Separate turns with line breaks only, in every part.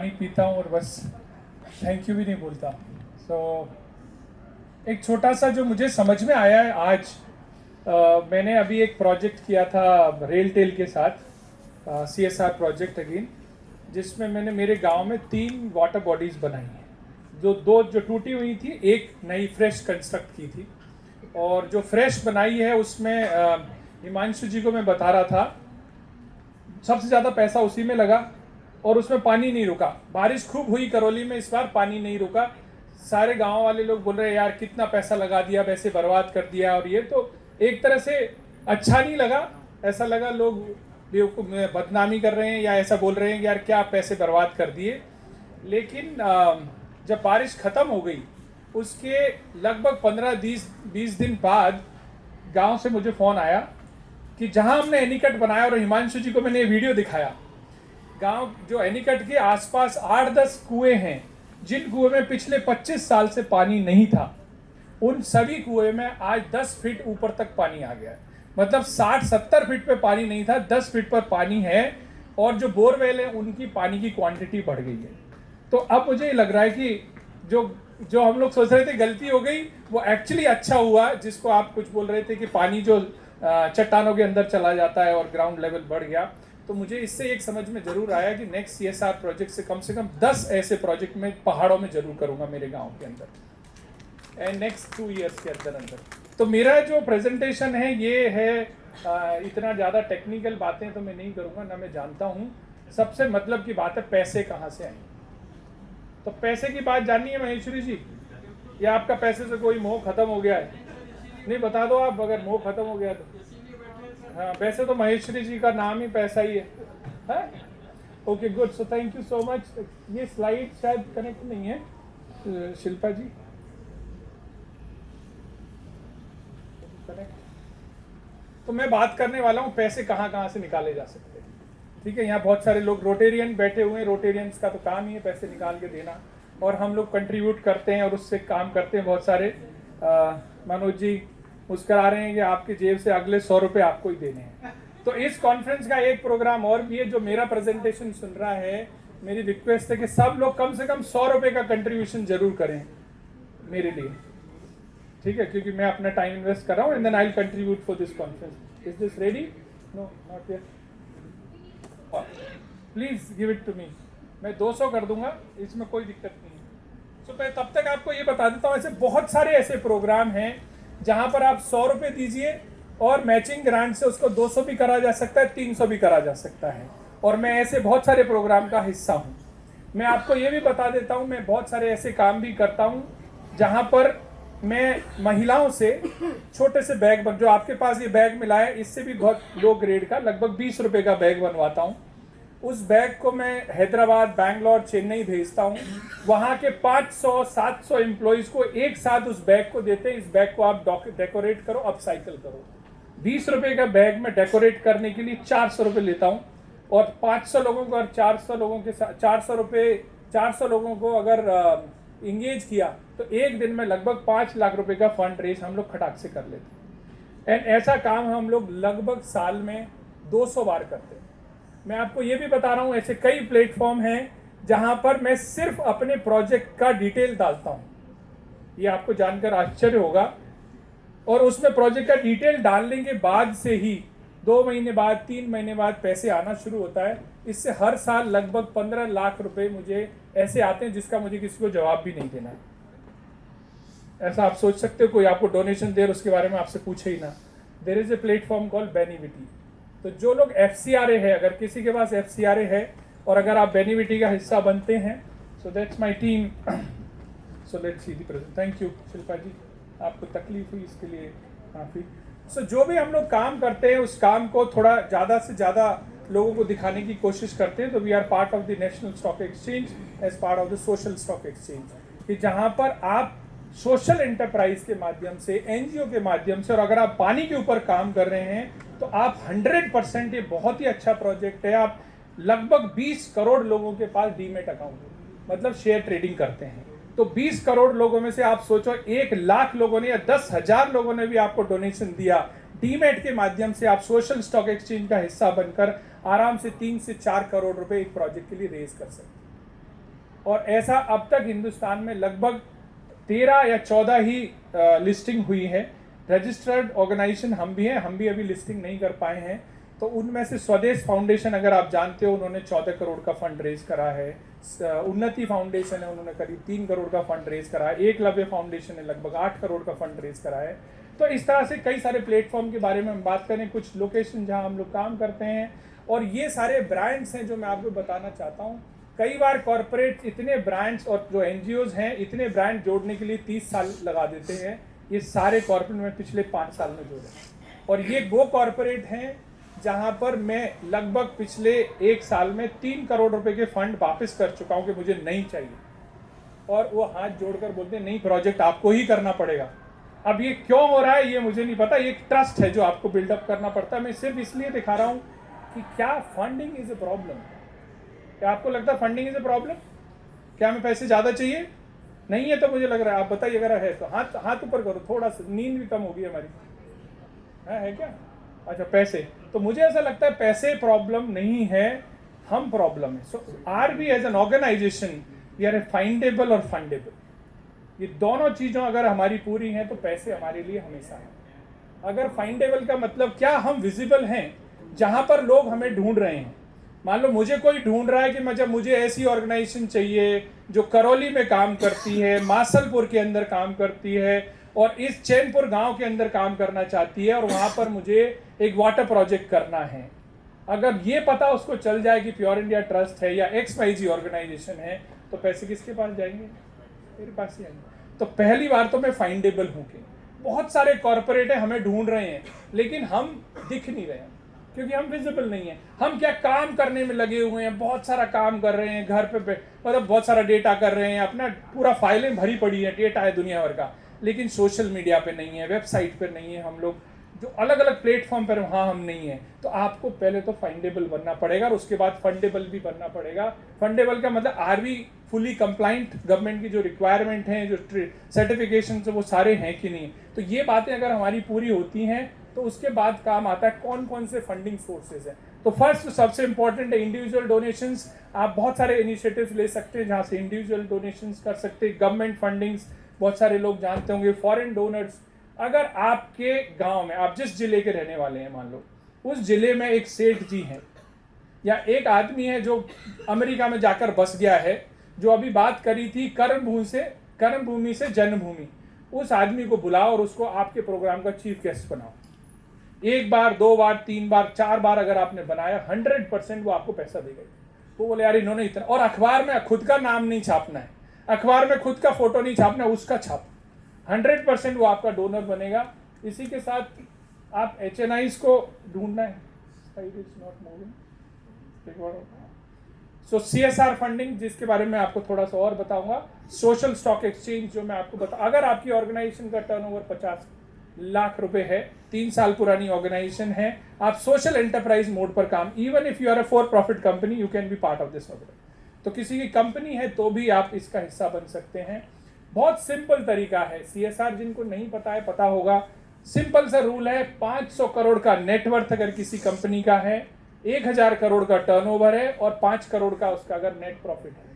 पानी पीता हूँ और बस थैंक यू भी नहीं बोलता। एक छोटा सा जो मुझे समझ में आया है आज, मैंने अभी एक प्रोजेक्ट किया था रेल टेल के साथ, CSR प्रोजेक्ट अगेन, जिसमें मैंने मेरे गांव में 3 वाटर बॉडीज़ बनाई हैं। जो 2 जो टूटी हुई थी, एक नई फ्रेश कंस्ट्रक्ट की थी, और जो फ्रेश बनाई है उसमें हिमांशु जी को मैं बता रहा था, सबसे ज़्यादा पैसा उसी में लगा और उसमें पानी नहीं रुका। बारिश खूब हुई करौली में, इस बार पानी नहीं रुका। सारे गांव वाले लोग बोल रहे यार कितना पैसा लगा दिया, वैसे बर्बाद कर दिया। और ये तो एक तरह से अच्छा नहीं लगा, ऐसा लगा लोग बेवकूफ बदनामी कर रहे हैं या ऐसा बोल रहे हैं यार क्या पैसे बर्बाद कर दिए। लेकिन जब बारिश ख़त्म हो गई, उसके लगभग 15-20 दिन बाद गांव से मुझे फ़ोन आया कि जहां हमने एनीकट बनाया, और हिमांशु जी को मैंने ये वीडियो दिखाया, गांव जो एनीकट के आसपास 8-10 कुएं हैं, जिन कुएं में पिछले 25 साल से पानी नहीं था, उन सभी कुएं में आज 10 फीट ऊपर तक पानी आ गया है। मतलब 60-70 फीट पे पानी नहीं था, 10 फीट पर पानी है। और जो बोरवेल है उनकी पानी की क्वांटिटी बढ़ गई है। तो अब मुझे ये लग रहा है कि जो जो हम लोग सोच रहे थे गलती हो गई, वो एक्चुअली अच्छा हुआ। जिसको आप कुछ बोल रहे थे कि पानी जो चट्टानों के अंदर चला जाता है और ग्राउंड लेवल बढ़ गया, तो मुझे इससे एक समझ में जरूर आया कि नेक्स्ट CSR प्रोजेक्ट से कम 10 ऐसे प्रोजेक्ट में पहाड़ों में जरूर करूंगा मेरे गांव के अंदर, एंड नेक्स्ट 2 ईयर्स के अंदर। तो मेरा जो प्रेजेंटेशन है ये है, इतना ज़्यादा टेक्निकल बातें तो मैं नहीं करूँगा, ना मैं जानता हूँ। सबसे मतलब की बात है पैसे कहाँ से आए। तो पैसे की बात जाननी है महेश्वरी जी, या आपका पैसे से कोई मोह खत्म हो गया है? नहीं, बता दो आप अगर मोह खत्म हो गया तो। हाँ, वैसे तो महेश्वरी जी का नाम ही पैसा ही है। Okay good, so thank you so much. ये स्लाइड शायद कनेक्ट नहीं है शिल्पा जी, कनेक्ट। तो मैं बात करने वाला हूँ पैसे कहाँ से निकाले जा सकते हैं। ठीक है, यहाँ बहुत सारे लोग रोटेरियन बैठे हुए हैं। रोटेरियंस का तो काम ही है पैसे निकाल के देना, और हम लोग कंट्रीब्यूट करते हैं और उससे काम करते हैं बहुत सारे। मनोज जी मुस्करा रहे हैं कि आपकी जेब से अगले 100 रुपये आपको ही देने हैं। तो इस कॉन्फ्रेंस का एक प्रोग्राम और भी है। जो मेरा प्रेजेंटेशन सुन रहा है, मेरी रिक्वेस्ट है कि सब लोग कम से कम 100 रुपये का कंट्रीब्यूशन जरूर करें मेरे लिए। ठीक है, क्योंकि मैं अपना टाइम इन्वेस्ट कर रहा हूँ, and then I will contribute for this conference. Is this ready? No, not yet. Please give it to me. मैं 200 कर दूंगा, इसमें कोई दिक्कत नहीं है। तो मैं तब तक आपको ये बता देता हूँ, ऐसे बहुत सारे ऐसे प्रोग्राम हैं जहां पर आप 100 रुपये दीजिए और मैचिंग ग्रांट से उसको 200 भी करा जा सकता है, 300 भी करा जा सकता है। और मैं ऐसे बहुत सारे प्रोग्राम का हिस्सा हूँ। मैं आपको ये भी बता देता हूँ, मैं बहुत सारे ऐसे काम भी करता हूँ जहाँ पर मैं महिलाओं से छोटे से बैग जो आपके पास ये बैग मिला है, इससे भी बहुत लो ग्रेड का, लगभग 20 रुपये का बैग बनवाता हूँ। उस बैग को मैं हैदराबाद, बैंगलोर, चेन्नई भेजता हूँ। वहाँ के 500-700 एम्प्लॉइज को एक साथ उस बैग को देते हैं, इस बैग को आप डेकोरेट करो, अपसाइकिल करो। 20 रुपये का बैग में डेकोरेट करने के लिए 400 रुपये लेता हूँ। और 500 लोगों को, और 400 लोगों के साथ 400 लोगों को अगर इंगेज किया, तो एक दिन में लगभग 5 लाख रुपए का फंड रेज हम लोग खटाक से कर लेते हैं। एंड ऐसा काम हम लोग लगभग साल में 200 बार करते हैं। मैं आपको ये भी बता रहा हूँ, ऐसे कई प्लेटफॉर्म हैं जहां पर मैं सिर्फ अपने प्रोजेक्ट का डिटेल डालता हूँ। ये आपको जानकर आश्चर्य होगा। और उसमें प्रोजेक्ट का डिटेल डालने के बाद से ही 2 महीने बाद, 3 महीने बाद पैसे आना शुरू होता है। इससे हर साल लगभग 15 लाख रुपए मुझे ऐसे आते हैं जिसका मुझे किसी को जवाब भी नहीं देना है। ऐसा आप सोच सकते हो कोई आपको डोनेशन दे और उसके बारे में आपसे पूछे ही ना। There is a platform called Benevity. तो जो लोग FCRA है, अगर किसी के पास FCRA है और अगर आप बेनिविटी का हिस्सा बनते हैं, so that's my team. So let's see the present. Thank you Shilpa ji, आपको तकलीफ हुई इसके लिए काफ़ी। सो जो भी हम लोग काम करते हैं, उस काम को थोड़ा ज़्यादा से ज़्यादा लोगों को दिखाने की कोशिश करते हैं। तो we are part of the National Stock Exchange as part of the social stock exchange, कि जहाँ पर आप सोशल एंटरप्राइज के माध्यम से, NGO के माध्यम से, और अगर आप पानी के ऊपर काम कर रहे हैं तो आप 100%, ये बहुत ही अच्छा प्रोजेक्ट है। आप लगभग 20 करोड़ लोगों के पास डीमेट अकाउंट, मतलब शेयर ट्रेडिंग करते हैं। तो 20 करोड़ लोगों में से आप सोचो 1 लाख लोगों ने या 10,000 लोगों ने भी आपको डोनेशन दिया डीमेट के माध्यम से, आप सोशल स्टॉक एक्सचेंज का हिस्सा बनकर आराम से 3 से 4 करोड़ रुपए एक प्रोजेक्ट के लिए रेज कर सकते हैं। और ऐसा अब तक हिंदुस्तान में लगभग 13 या 14 ही लिस्टिंग हुई है। रजिस्टर्ड ऑर्गेनाइजेशन हम भी हैं, हम भी अभी लिस्टिंग नहीं कर पाए हैं। तो उनमें से स्वदेश फाउंडेशन, अगर आप जानते हो, उन्होंने 14 करोड़ का फंड रेज करा है। उन्नति फाउंडेशन है, उन्होंने करीब 3 करोड़ का फंड रेज करा है। एकलव्य फाउंडेशन ने लगभग 8 करोड़ का फंड रेज करा है। तो इस तरह से कई सारे प्लेटफॉर्म के बारे में हम बात करें, कुछ लोकेशन जहां हम लोग काम करते हैं, और ये सारे ब्रांड्स हैं जो मैं आपको बताना चाहता हूँ। कई बार कॉर्पोरेट इतने ब्रांड्स और जो एनजीओज हैं इतने ब्रांड जोड़ने के लिए 30 साल लगा देते हैं। ये सारे कॉर्पोरेट में पिछले 5 साल में जोड़े, और ये वो कॉर्पोरेट हैं जहां पर मैं लगभग पिछले 1 साल में 3 करोड़ रुपए के फंड वापस कर चुका हूं कि मुझे नहीं चाहिए, और वो हाथ जोड़कर बोलते हैं नहीं, प्रोजेक्ट आपको ही करना पड़ेगा। अब ये क्यों हो रहा है ये मुझे नहीं पता, ये एक ट्रस्ट है जो आपको बिल्डअप करना पड़ता है। मैं सिर्फ इसलिए दिखा रहा हूं कि क्या फंडिंग इज ए प्रॉब्लम। क्या आपको लगता है फंडिंग इज ए प्रॉब्लम? क्या हमें पैसे ज़्यादा चाहिए? नहीं है तो मुझे लग रहा है, आप बताइए अगर है तो हाथ ऊपर करो, थोड़ा सा नींद भी कम होगी हमारी। है क्या? अच्छा, पैसे। तो मुझे ऐसा लगता है पैसे प्रॉब्लम नहीं है, हम प्रॉब्लम है। So are we as an organization we are a findable और फंडेबल। ये दोनों चीज़ों अगर हमारी पूरी हैं तो पैसे हमारे लिए हमेशा है। अगर फाइंडेबल का मतलब क्या, हम विजिबल हैं जहां पर लोग हमें ढूंढ रहे हैं। मान लो मुझे कोई ढूंढ रहा है कि मुझे ऐसी ऑर्गेनाइजेशन चाहिए जो करौली में काम करती है, मासलपुर के अंदर काम करती है, और इस चैनपुर गांव के अंदर काम करना चाहती है, और वहां पर मुझे एक वाटर प्रोजेक्ट करना है। अगर ये पता उसको चल जाए कि प्योर इंडिया ट्रस्ट है या XYZ ऑर्गेनाइजेशन है, तो पैसे किसके पास जाएंगे? मेरे पास ही आएंगे। तो पहली बार तो मैं फाइंडेबल हूँ कि बहुत सारे कॉर्पोरेट है हमें ढूंढ रहे हैं, लेकिन हम दिख नहीं रहे हैं क्योंकि हम विजिबल नहीं है। हम क्या काम करने में लगे हुए हैं, बहुत सारा काम कर रहे हैं, घर पे मतलब बहुत सारा डेटा कर रहे हैं, अपना पूरा फाइलें भरी पड़ी है, डेटा है दुनिया भर का, लेकिन सोशल मीडिया पे नहीं है, वेबसाइट पे नहीं है, हम लोग जो अलग अलग प्लेटफॉर्म पर वहाँ हम नहीं है। तो आपको पहले तो फाइंडेबल बनना पड़ेगा और उसके बाद फंडेबल भी बनना पड़ेगा। फंडेबल का मतलब are we fully compliant, government की जो रिक्वायरमेंट है, जो सर्टिफिकेशन वो सारे हैं कि नहीं। तो ये बातें अगर हमारी पूरी होती हैं तो उसके बाद काम आता है कौन कौन से फंडिंग सोर्सेज हैं। तो फर्स्ट सबसे इंपॉर्टेंट है इंडिविजुअल डोनेशंस। आप बहुत सारे इनिशिएटिव्स ले सकते हैं जहाँ से इंडिविजुअल डोनेशंस कर सकते हैं। गवर्नमेंट फंडिंग्स बहुत सारे लोग जानते होंगे। फॉरेन डोनर्स, अगर आपके गांव में, आप जिस जिले के रहने वाले हैं, मान लो उस जिले में एक सेठ जी हैं या एक आदमी है जो अमेरिका में जाकर बस गया है, जो अभी बात करी थी कर्म भूमि से जन्मभूमि, उस आदमी को बुलाओ और उसको आपके प्रोग्राम का चीफ गेस्ट बनाओ। 1 बार 2 बार 3 बार 4 बार अगर आपने बनाया, 100% वो आपको पैसा देगा। तो बोले यार इन्होंने इतना, और अखबार में खुद का नाम नहीं छापना है, अखबार में खुद का फोटो नहीं छापना, उसका छाप, 100% वो आपका डोनर बनेगा। इसी के साथ आप HNIs को ढूंढना है। सो CSR फंडिंग, जिसके बारे में आपको थोड़ा सा और बताऊंगा। सोशल स्टॉक एक्सचेंज, जो मैं आपको अगर आपकी ऑर्गेनाइजेशन का टर्नओवर 50 लाख रुपए है, 3 साल पुरानी ऑर्गेनाइजेशन है, आप सोशल एंटरप्राइज मोड पर काम, even if you are a for profit company, you can be part of this organization. तो किसी की कंपनी है तो भी आप इसका हिस्सा बन सकते हैं। बहुत सिंपल तरीका है। CSR जिनको नहीं पता है, पता होगा, सिंपल सा रूल है। 500 करोड़ का नेटवर्थ अगर किसी कंपनी का है, 1000 करोड़ का टर्नओवर है, और 5 करोड़ का उसका अगर नेट प्रॉफिट है।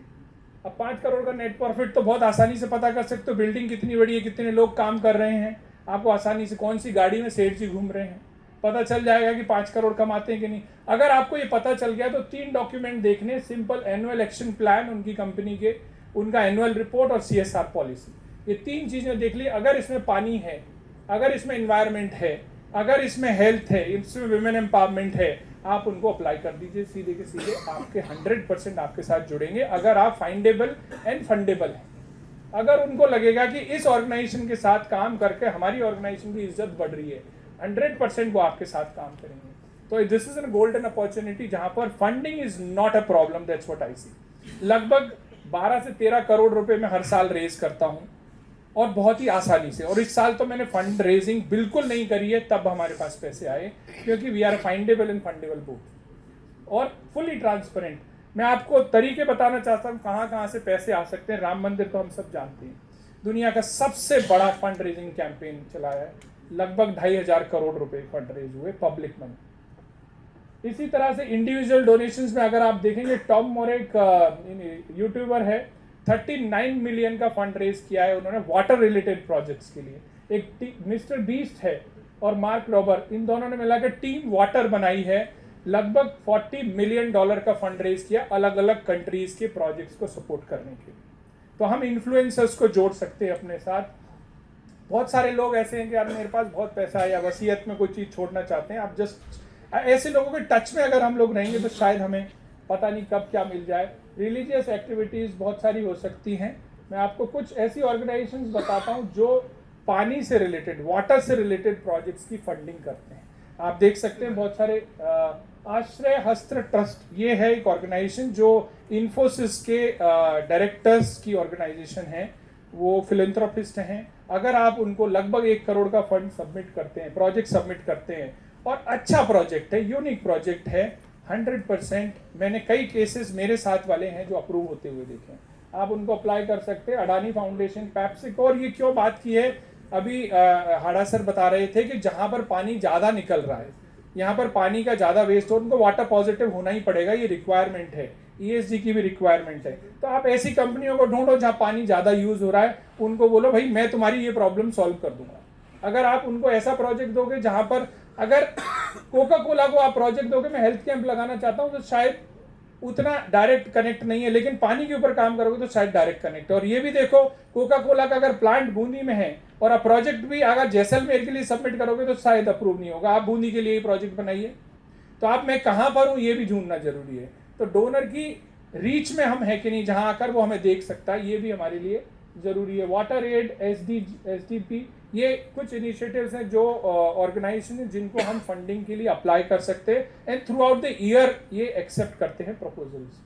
अब 5 करोड़ का नेट प्रॉफिट तो बहुत आसानी से पता कर सकते हो। बिल्डिंग कितनी बड़ी है, कितने लोग काम कर रहे हैं, आपको आसानी से कौन सी गाड़ी में सेठ जी घूम रहे हैं, पता चल जाएगा कि 5 करोड़ कमाते हैं कि नहीं। अगर आपको ये पता चल गया तो 3 डॉक्यूमेंट देखने, सिंपल एनुअल एक्शन प्लान उनकी कंपनी के, उनका एनुअल रिपोर्ट और CSR पॉलिसी। ये 3 चीजें देख ली। अगर इसमें पानी है, अगर इसमें एनवायरनमेंट है, अगर इसमें हेल्थ है, इसमें वुमेन एम्पावरमेंट है, आप उनको अप्लाई कर दीजिए, सीधे के सीधे आपके 100% आपके साथ जुड़ेंगे। अगर आप फाइंडेबल एंड फंडेबल हैं, अगर उनको लगेगा कि इस ऑर्गेनाइजेशन के साथ काम करके हमारी ऑर्गेनाइजेशन की इज्जत बढ़ रही है, 100% वो आपके साथ काम करेंगे। तो this is an golden opportunity जहां पर funding is not a problem, that's what I see. लगभग 12 से 13 करोड़ रुपए में हर साल रेज करता हूं, और बहुत ही आसानी से। और इस साल तो मैंने फंड रेजिंग बिल्कुल नहीं करी है, तब हमारे पास पैसे आए, क्योंकि we are findable and fundable both, और फुली ट्रांसपेरेंट। मैं आपको तरीके बताना चाहता हूँ कहाँ कहाँ से पैसे आ सकते हैं। राम मंदिर तो हम सब जानते हैं, दुनिया का सबसे बड़ा फंड रेजिंग कैंपेन चलाया है, लगभग 2500 करोड़ रुपए फंड रेज हुए, पब्लिक मनी। इसी तरह से इंडिविजुअल डोनेशंस में अगर आप देखेंगे, टॉम मोरे एक यूट्यूबर है, 39 मिलियन का फंड रेज किया है उन्होंने वाटर रिलेटेड प्रोजेक्ट्स के लिए। एक मिस्टर बीस्ट है और मार्क रॉबर, इन दोनों ने मिलाकर टीम वाटर बनाई है, लगभग $40 मिलियन का फंड रेज किया अलग अलग कंट्रीज के प्रोजेक्ट्स को सपोर्ट करने के लिए। तो हम इन्फ्लुएंसर्स को जोड़ सकते हैं अपने साथ। बहुत सारे लोग ऐसे हैं कि यार मेरे पास बहुत पैसा है या वसीयत में कोई चीज़ छोड़ना चाहते हैं, आप जस्ट ऐसे लोगों के टच में अगर हम लोग रहेंगे तो शायद हमें पता नहीं कब क्या मिल जाए। रिलीजियस एक्टिविटीज़ बहुत सारी हो सकती हैं। मैं आपको कुछ ऐसी ऑर्गेनाइजेशंस बताता हूँ जो पानी से रिलेटेड, वाटर से रिलेटेड प्रोजेक्ट्स की फंडिंग करते हैं। आप देख सकते हैं बहुत सारे आश्रय हस्त्र ट्रस्ट, ये है एक ऑर्गेनाइजेशन जो इन्फोसिस के डायरेक्टर्स की ऑर्गेनाइजेशन है, वो फिलेंथ्रोपिस्ट हैं। अगर आप उनको लगभग 1 करोड़ का फंड सबमिट करते हैं, प्रोजेक्ट सबमिट करते हैं, और अच्छा प्रोजेक्ट है, यूनिक प्रोजेक्ट है, 100%, मैंने कई केसेस मेरे साथ वाले हैं जो अप्रूव होते हुए देखे हैं, आप उनको अप्लाई कर सकते हैं। Adani foundation, PepsiCo. और ये क्यों बात की है, अभी हाड़ा सर बता रहे थे कि जहां पर पानी ज़्यादा निकल रहा है, यहाँ पर पानी का ज़्यादा वेस्ट हो, उनको वाटर पॉजिटिव होना ही पड़ेगा, ये रिक्वायरमेंट है, ESG की भी रिक्वायरमेंट है। तो आप ऐसी कंपनियों को ढूंढो जहाँ पानी ज़्यादा यूज़ हो रहा है, उनको बोलो भाई मैं तुम्हारी ये प्रॉब्लम सॉल्व कर दूंगा। अगर आप उनको ऐसा प्रोजेक्ट दोगे जहाँ पर, अगर कोका कोला को आप प्रोजेक्ट दोगे मैं हेल्थ कैंप लगाना चाहता हूँ, तो शायद उतना डायरेक्ट कनेक्ट नहीं है, लेकिन पानी के ऊपर काम करोगे तो शायद डायरेक्ट कनेक्ट है। और ये भी देखो, कोका कोला का अगर प्लांट बूंदी में है और आप प्रोजेक्ट भी अगर जैसलमेर के लिए सबमिट करोगे तो शायद अप्रूव नहीं होगा। आप बूंदी के लिए ही प्रोजेक्ट बनाइए, तो आप मैं कहाँ पर हूँ ये भी ढूंढना जरूरी है। तो डोनर की रीच में हम है कि नहीं, जहाँ आकर वो हमें देख सकता है, ये भी हमारे लिए जरूरी है। वाटर एड, SDP, ये कुछ इनिशिएटिव्स हैं जो ऑर्गेनाइजेशन है जिनको हम फंडिंग के लिए अप्लाई कर सकते हैं, and through out the year ये एक्सेप्ट करते हैं प्रपोजल्स।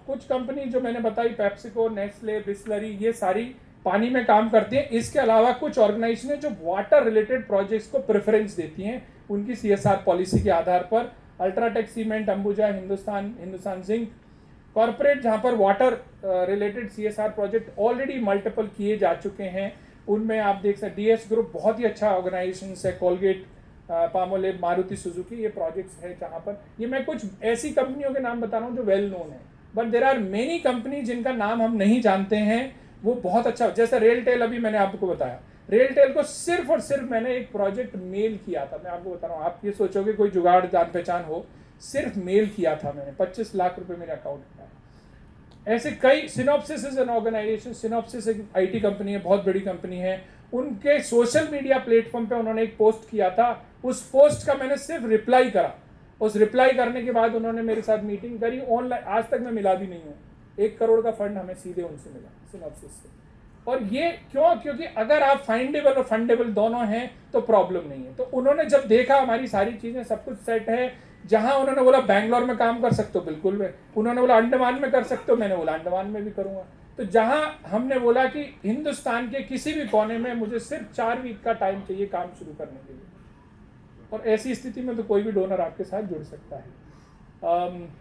कुछ कंपनी जो मैंने बताई, पेप्सिको, नेस्ले, बिस्लरी, ये सारी पानी में काम करती हैं। इसके अलावा कुछ ऑर्गेनाइजेशन है जो वाटर रिलेटेड प्रोजेक्ट्स को प्रेफरेंस देती हैं उनकी CSR पॉलिसी के आधार पर। UltraTech cement, Ambuja, Hindustan zinc, corporate जहाँ पर water related CSR project already multiple किए जा चुके हैं, उनमें आप देख सकते हैं DS ग्रुप बहुत ही अच्छा ऑर्गेनाइजेशन है, कोलगेट, पामोलिव, मारुति सुजुकी, ये प्रोजेक्ट्स है जहाँ पर, ये मैं कुछ ऐसी कंपनियों के नाम बता रहा हूँ जो वेल नोन है, but there are many company जिनका नाम हम नहीं जानते हैं, वो बहुत अच्छा। जैसे रेलटेल, अभी मैंने आपको बताया, रेलटेल को सिर्फ और सिर्फ मैंने एक प्रोजेक्ट मेल किया था, मैं आपको बता रहा हूँ, आप ये सोचोगे कोई जुगाड़ जान पहचान हो, सिर्फ मेल किया था मैंने, 25 लाख रुपए मेरे अकाउंट में। ऐसे कई, Synopsys is an organization, Synopsys एक IT कंपनी है, बहुत बड़ी कंपनी है, उनके सोशल मीडिया प्लेटफॉर्म पे उन्होंने एक पोस्ट किया था, उस पोस्ट का मैंने सिर्फ रिप्लाई करा, उस रिप्लाई करने के बाद उन्होंने मेरे साथ मीटिंग करी ऑनलाइन, आज तक मैं मिला भी नहीं हूँ। 1 करोड़ का फंड हमें सीधे उनसे मिला, सिनॉप्सिस से। और ये क्यों? क्योंकि अगर आप फाइंडेबल और फंडेबल दोनों हैं तो प्रॉब्लम नहीं है। तो उन्होंने जब देखा हमारी सारी चीजें सब कुछ सेट है, जहां उन्होंने बोला बैंगलोर में काम कर सकते हो, बिल्कुल में, उन्होंने बोला अंडमान में कर सकते हो, मैंने बोला अंडमान में भी करूंगा। तो जहां हमने बोला कि हिंदुस्तान के किसी भी कोने में मुझे सिर्फ 4 वीक का टाइम चाहिए काम शुरू करने के लिए, और ऐसी स्थिति में तो कोई भी डोनर आपके साथ जुड़ सकता है।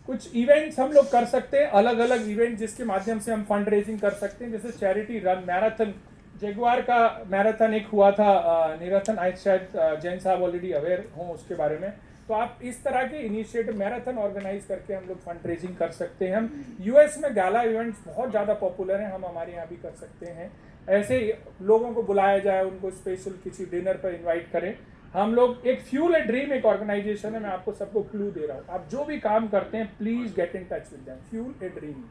कुछ इवेंट्स हम लोग कर सकते हैं, अलग अलग इवेंट जिसके माध्यम से हम फंड रेजिंग कर सकते हैं, जैसे चैरिटी रन, मैराथन, जगुआर का मैराथन एक हुआ था, निराथन, आज शायद जैन साहब ऑलरेडी अवेयर हों उसके बारे में। तो आप इस तरह के इनिशिएटिव, मैराथन ऑर्गेनाइज करके हम लोग फंड रेजिंग कर सकते हैं। हम US में गाला इवेंट्स बहुत ज़्यादा पॉपुलर हैं, हम हमारे यहाँ भी कर सकते हैं। ऐसे लोगों को बुलाया जाए, उनको स्पेशल किसी डिनर पर इन्वाइट करें। हम लोग एक फ्यूल ए ड्रीम एक ऑर्गेनाइजेशन है, मैं आपको सबको क्लू दे रहा हूँ, आप जो भी काम करते हैं please get in touch with them. Fuel a dream,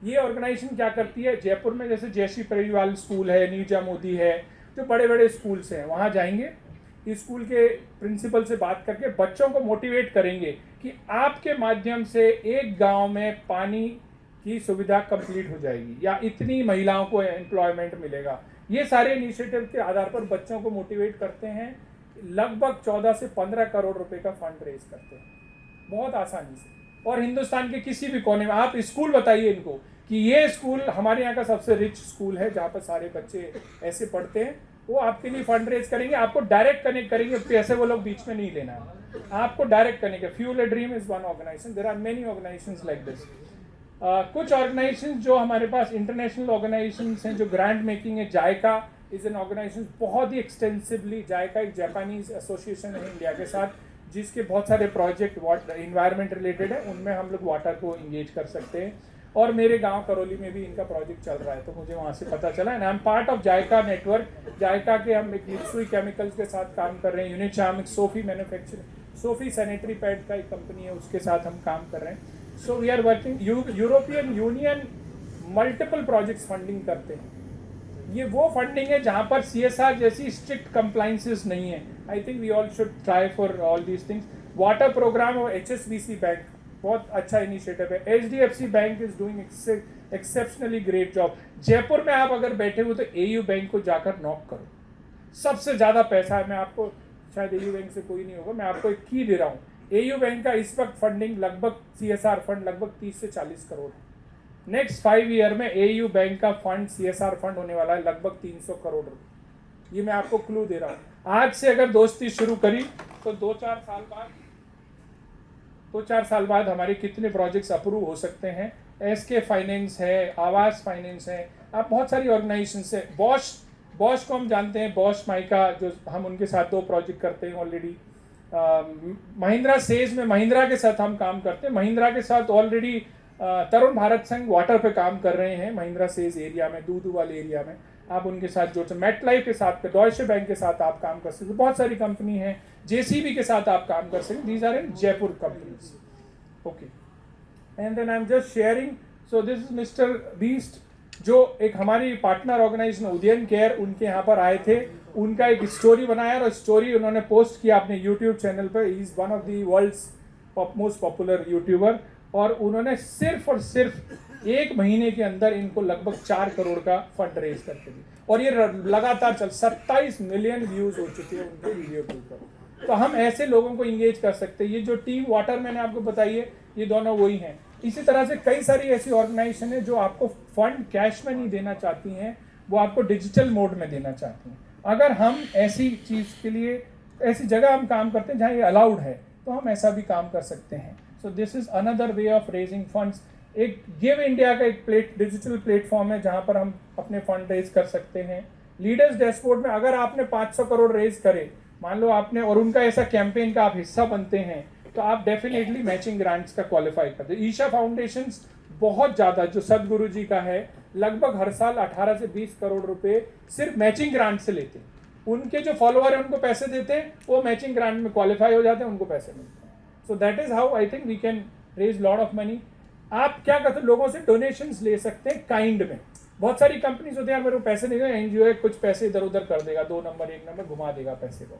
ये ऑर्गेनाइजेशन क्या करती है, जयपुर में जैसे जयश्री परिवाल स्कूल है, नीरजा मोदी है, जो बड़े बड़े स्कूल्स हैं, वहाँ जाएंगे, स्कूल के प्रिंसिपल से बात करके बच्चों को मोटिवेट करेंगे कि आपके माध्यम से एक गांव में पानी की सुविधा कंप्लीट हो जाएगी या इतनी महिलाओं को एम्प्लॉयमेंट मिलेगा। ये सारे इनिशिएटिव के आधार पर बच्चों को मोटिवेट करते हैं, लगभग 14 से 15 करोड़ रुपए का फंड रेज करते हैं बहुत आसानी से। और हिंदुस्तान के किसी भी कोने में आप स्कूल बताइए इनको कि ये स्कूल हमारे यहाँ का सबसे रिच स्कूल है जहाँ पर सारे बच्चे ऐसे पढ़ते हैं, वो आपके लिए फंड रेज करेंगे, आपको डायरेक्ट कनेक्ट करेंगे, पैसे वो लोग बीच में नहीं लेना है, आपको डायरेक्ट कनेक्ट है। Fuel a Dream is one organization, there are many organizations like this. कुछ ऑर्गेनाइजेशन जो हमारे पास इंटरनेशनल ऑर्गेनाइजेशन हैं जो ग्रांट मेकिंग है, जायका इज एन ऑर्गेनाइजेशन, बहुत ही एक्सटेंसिवली, जायका एक जापानीज एसोसिएशन है इंडिया के साथ, जिसके बहुत सारे प्रोजेक्ट इन्वायरमेंट रिलेटेड है, उनमें हम लोग वाटर को इंगेज कर सकते हैं। और मेरे गांव करौली में भी इनका प्रोजेक्ट चल रहा है, तो मुझे वहाँ से पता चला। And I am part of JICA network. JICA के हम एक मित्सुई केमिकल्स के साथ काम कर रहे हैं, यूनिचार्म एक Sophie manufacturing, Sophie sanitary pad का एक कंपनी है, उसके साथ हम काम कर रहे हैं। So we are working, European Union multiple projects funding करते हैं। ये वो फंडिंग है जहाँ पर CSR जैसी स्ट्रिक्ट कंप्लाइंसेस नहीं है। I think we all should try for all these things. Water program और HSBC बैंक बहुत अच्छा इनिशिएटिव है। HDFC bank is doing exceptionally great job. Jaipur में आप अगर बैठे हो तो AU बैंक को जाकर नॉक करो, सबसे ज़्यादा पैसा है। मैं आपको, शायद AU बैंक से कोई नहीं होगा, मैं आपको एक की दे रहा हूँ। AU बैंक का इस वक्त फंडिंग लगभग CSR फंड लगभग 30 से 40 करोड़ है। नेक्स्ट 5 ईयर में AU बैंक का फंड CSR फंड होने वाला है लगभग 300 करोड़ रुपये। ये मैं आपको क्लू दे रहा हूँ। आज से अगर दोस्ती शुरू करी तो 2-4 साल बाद हमारे कितने प्रोजेक्ट्स अप्रूव हो सकते हैं। SK फाइनेंस है, आवास फाइनेंस है, आप बहुत सारी ऑर्गेनाइजेशन है। बॉश को हम जानते हैं, बॉश माइका, जो हम उनके साथ 2 प्रोजेक्ट करते हैं ऑलरेडी। महिंद्रा सेज में महिंद्रा के साथ हम काम करते हैं। महिंद्रा के साथ ऑलरेडी तरुण भारत संघ वाटर पे काम कर रहे हैं महिंद्रा सेज एरिया में, दूधू वाले एरिया में। आप उनके साथ जुड़ते, मेट लाइफ के साथ, डॉयशे बैंक के साथ आप काम कर सकते, बहुत सारी कंपनी है। JCB के साथ आप काम कर सकते। These are in Jaipur companies. Okay, and then I am just sharing. So this is Mister Beast, जो एक हमारी पार्टनर ऑर्गेनाइजेशन उदयन केयर, उनके यहाँ पर आए थे। उनका एक स्टोरी बनाया और स्टोरी उन्होंने पोस्ट किया अपने यूट्यूब चैनल पर। He is one of the world's most popular YouTuber. और उन्होंने सिर्फ और सिर्फ 1 महीने के अंदर इनको लगभग 4 करोड़ का फंड रेज करके दी। और ये लगातार 27 मिलियन व्यूज हो चुके हैं उनके वीडियो के ऊपर। तो हम ऐसे लोगों को इंगेज कर सकते हैं। ये जो टीम वाटर मैंने आपको बताई है, ये दोनों वही हैं। इसी तरह से कई सारी ऐसी ऑर्गेनाइजेशन है जो आपको फंड कैश में नहीं देना चाहती हैं, वो आपको डिजिटल मोड में देना चाहती हैं। अगर हम ऐसी चीज़ के लिए, ऐसी जगह हम काम करते हैं जहाँ ये अलाउड है, तो हम ऐसा भी काम कर सकते हैं। सो this is another way of raising funds. एक गिव इंडिया का एक डिजिटल प्लेटफॉर्म है जहाँ पर हम अपने फंड रेज कर सकते हैं। लीडर्स डैशबोर्ड में अगर आपने 500 करोड़ रेज करे, मान लो आपने, और उनका ऐसा कैंपेन का आप हिस्सा बनते हैं, तो आप डेफिनेटली मैचिंग ग्रांट्स का क्वालिफाई करते हैं। ईशा फाउंडेशन बहुत ज़्यादा, जो सदगुरु जी का है, लगभग हर साल 18 से 20 करोड़ रुपए सिर्फ मैचिंग ग्रांट से लेते हैं। उनके जो फॉलोअर है उनको पैसे देते हैं, वो मैचिंग ग्रांट में क्वालिफाई हो जाते हैं, उनको पैसे मिलते हैं। So that is how I think we can raise lot of money. आप क्या करते हैं, लोगों से डोनेशंस ले सकते हैं काइंड में। बहुत सारी कंपनीज होते हैं, यार मेरे को पैसे नहीं देगा, NGO है, कुछ पैसे इधर उधर कर देगा, 2 नंबर 1 नंबर घुमा देगा पैसे को।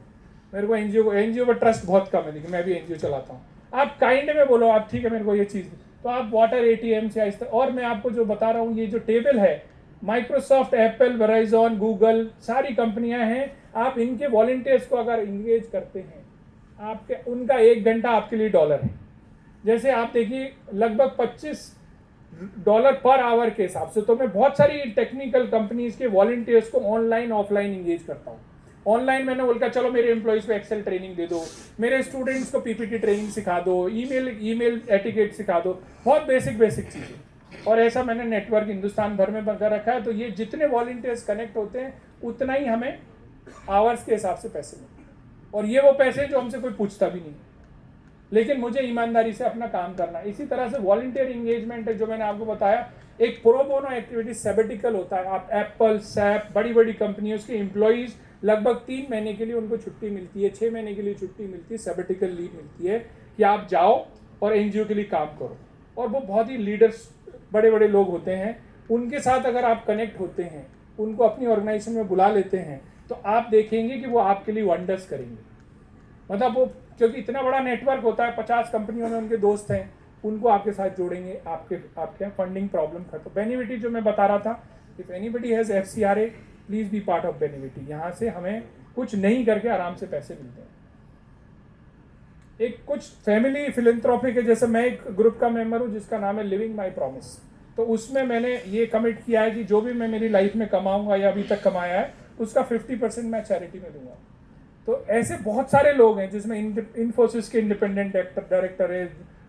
मेरे को NGO पर ट्रस्ट बहुत कम है, लेकिन मैं भी NGO चलाता हूँ। आप काइंड में बोलो, आप ठीक है मेरे को ये चीज़, तो आप वाटर ATM से आहिस्ता। और मैं आपको जो बता रहा हूँ, ये जो टेबल है, माइक्रोसॉफ्ट, एप्पल, वेराइजॉन, गूगल, सारी कंपनियां हैं। आप इनके वॉलंटियर्स को अगर इंगेज करते हैं, आपके उनका 1 घंटा आपके लिए $1 है। जैसे आप देखिए, लगभग $25 पर आवर के हिसाब से। तो मैं बहुत सारी टेक्निकल कंपनीज के वॉलंटियर्स को ऑनलाइन ऑफलाइन इंगेज करता हूँ। ऑनलाइन मैंने बोलकर चलो मेरे एम्प्लॉइज को एक्सेल ट्रेनिंग दे दो, मेरे स्टूडेंट्स को PPT ट्रेनिंग सिखा दो, ईमेल एटिकेट सिखा दो, बहुत बेसिक चीज़ें। और ऐसा मैंने नेटवर्क हिंदुस्तान भर में बना रखा है। तो ये जितने वॉलंटियर्स कनेक्ट होते हैं, उतना ही हमें आवर्स के हिसाब से पैसे मिलते हैं। और ये वो पैसे जो हमसे कोई पूछता भी नहीं, लेकिन मुझे ईमानदारी से अपना काम करना है। इसी तरह से वॉलंटियर इंगेजमेंट है, जो मैंने आपको बताया, एक प्रो बोनो एक्टिविटी सैबेटिकल होता है। आप एप्पल, सैप, बड़ी बड़ी उसके एम्प्लॉइज लगभग 3 महीने के लिए उनको छुट्टी मिलती है, 6 महीने के लिए छुट्टी मिलती है, सैबेटिकल लीव मिलती है कि आप जाओ और NGO के लिए काम करो। और वो बहुत ही लीडर्स, बड़े लोग होते हैं, उनके साथ अगर आप कनेक्ट होते हैं, उनको अपनी ऑर्गेनाइजेशन में बुला लेते हैं, तो आप देखेंगे कि वो आपके लिए वंडर्स करेंगे। मतलब वो, क्योंकि इतना बड़ा नेटवर्क होता है, 50 कंपनियों में उनके दोस्त हैं, उनको आपके साथ जोड़ेंगे, आपके फंडिंग प्रॉब्लम खत्म। बेनिविटी जो मैं बता रहा था, if anybody has FCRA, please be part of Benevity. यहाँ से हमें कुछ नहीं करके आराम से पैसे मिलते हैं। एक कुछ फैमिली फिलैंथ्रोपिक है, जैसे मैं एक ग्रुप का मेंबर हूँ जिसका नाम है लिविंग माई प्रॉमिस। तो उसमें मैंने ये कमिट किया है कि जो भी मैं मेरी लाइफ में कमाऊंगा या अभी तक कमाया है, उसका 50% मैं चैरिटी में दूंगा। तो ऐसे बहुत सारे लोग हैं, जिसमें इन्फोसिस के इंडिपेंडेंट डायरेक्टर है,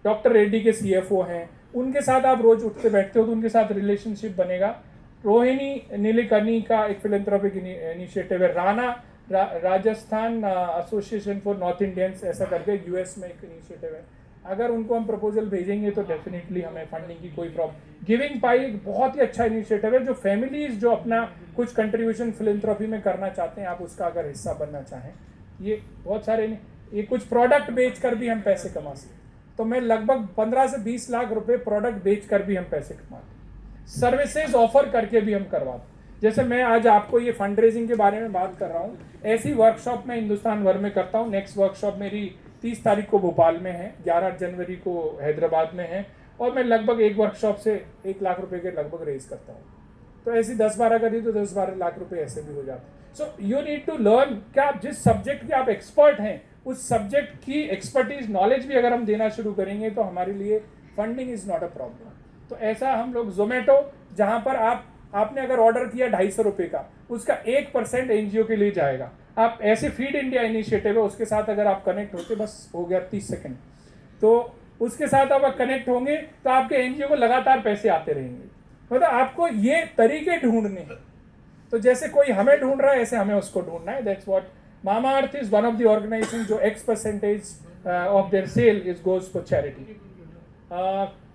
डॉक्टर रेड्डी के CFO हैं, उनके साथ आप रोज उठते बैठते हो तो उनके साथ रिलेशनशिप बनेगा। रोहिणी नीलेकर्णी का एक फिलैंथ्रोपिक इनिशिएटिव है, Rajasthan association for north Indians ऐसा करके यूएस में एक इनिशिएटिव है। अगर उनको हम प्रपोजल भेजेंगे तो डेफिनेटली हमें फंडिंग की कोई प्रॉब्लम। गिविंग पाई एक बहुत ही अच्छा इनिशिएटिव है, जो फैमिलीज जो अपना कुछ कंट्रीब्यूशन फिलैंथ्रोपी में करना चाहते हैं, आप उसका अगर हिस्सा बनना चाहें, ये बहुत सारे ये कुछ प्रोडक्ट बेच कर भी हम पैसे कमा सकते हैं। तो मैं लगभग 15 से 20 लाख रुपए प्रोडक्ट बेच कर भी हम पैसे कमाते हैं, सर्विसेज ऑफर करके भी हम करवाते हैं। जैसे मैं आज आपको ये फंड रेजिंग के बारे में बात कर रहा हूँ, ऐसी वर्कशॉप मैं हिंदुस्तान भर में करता हूँ। नेक्स्ट वर्कशॉप मेरी 30 तारीख को भोपाल में है, 11 जनवरी को हैदराबाद में है, और मैं लगभग एक वर्कशॉप से 1 लाख रुपए के लगभग रेज करता हूँ। तो ऐसी 10-12 करी तो 10-12 लाख रुपए ऐसे भी हो जाते हैं। So you need to learn, क्या आप जिस सब्जेक्ट के आप एक्सपर्ट हैं उस सब्जेक्ट की एक्सपर्टीज नॉलेज भी अगर हम देना शुरू करेंगे तो हमारे लिए funding is not a problem. तो ऐसा हम लोग जोमेटो, जहां पर आपने अगर ऑर्डर किया 250 रुपये का, उसका 1% एनजीओ के लिए जाएगा। आप ऐसे फीड इंडिया इनिशिएटिव है, उसके साथ अगर आप कनेक्ट होते, बस हो गया 30 सेकेंड, तो उसके साथ आप कनेक्ट होंगे तो आपके एनजीओ को लगातार पैसे आते रहेंगे। मतलब आपको ये तरीके ढूंढने हैं, तो जैसे कोई हमें ढूंढ रहा है ऐसे हमें उसको ढूंढना है। That's what Mamaearth is one of the organization जो X% of their sale is goes for charity.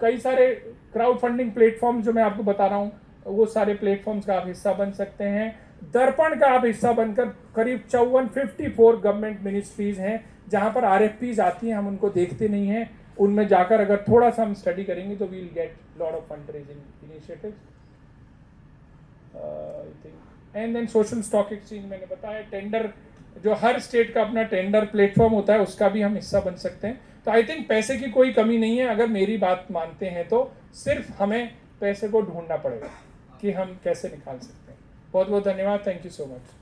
कई सारे क्राउड फंडिंग प्लेटफॉर्म जो मैं आपको बता रहा हूँ, वो सारे प्लेटफॉर्म्स का आप हिस्सा बन सकते हैं। दर्पण का आप हिस्सा बनकर करीब 54 गवर्नमेंट मिनिस्ट्रीज हैं जहां पर RFPs आती हैं, हम उनको देखते नहीं हैं। उनमें जाकर अगर थोड़ा सा हम स्टडी करेंगे तो we will get lot of fund raising initiatives. And then social stock exchange मैंने बताया, टेंडर जो हर स्टेट का अपना टेंडर प्लेटफॉर्म होता है उसका भी हम हिस्सा बन सकते हैं। तो आई थिंक पैसे की कोई कमी नहीं है, अगर मेरी बात मानते हैं तो सिर्फ हमें पैसे को ढूंढना पड़ेगा कि हम कैसे निकाल सकते हैं। बहुत बहुत धन्यवाद, थैंक यू सो मच।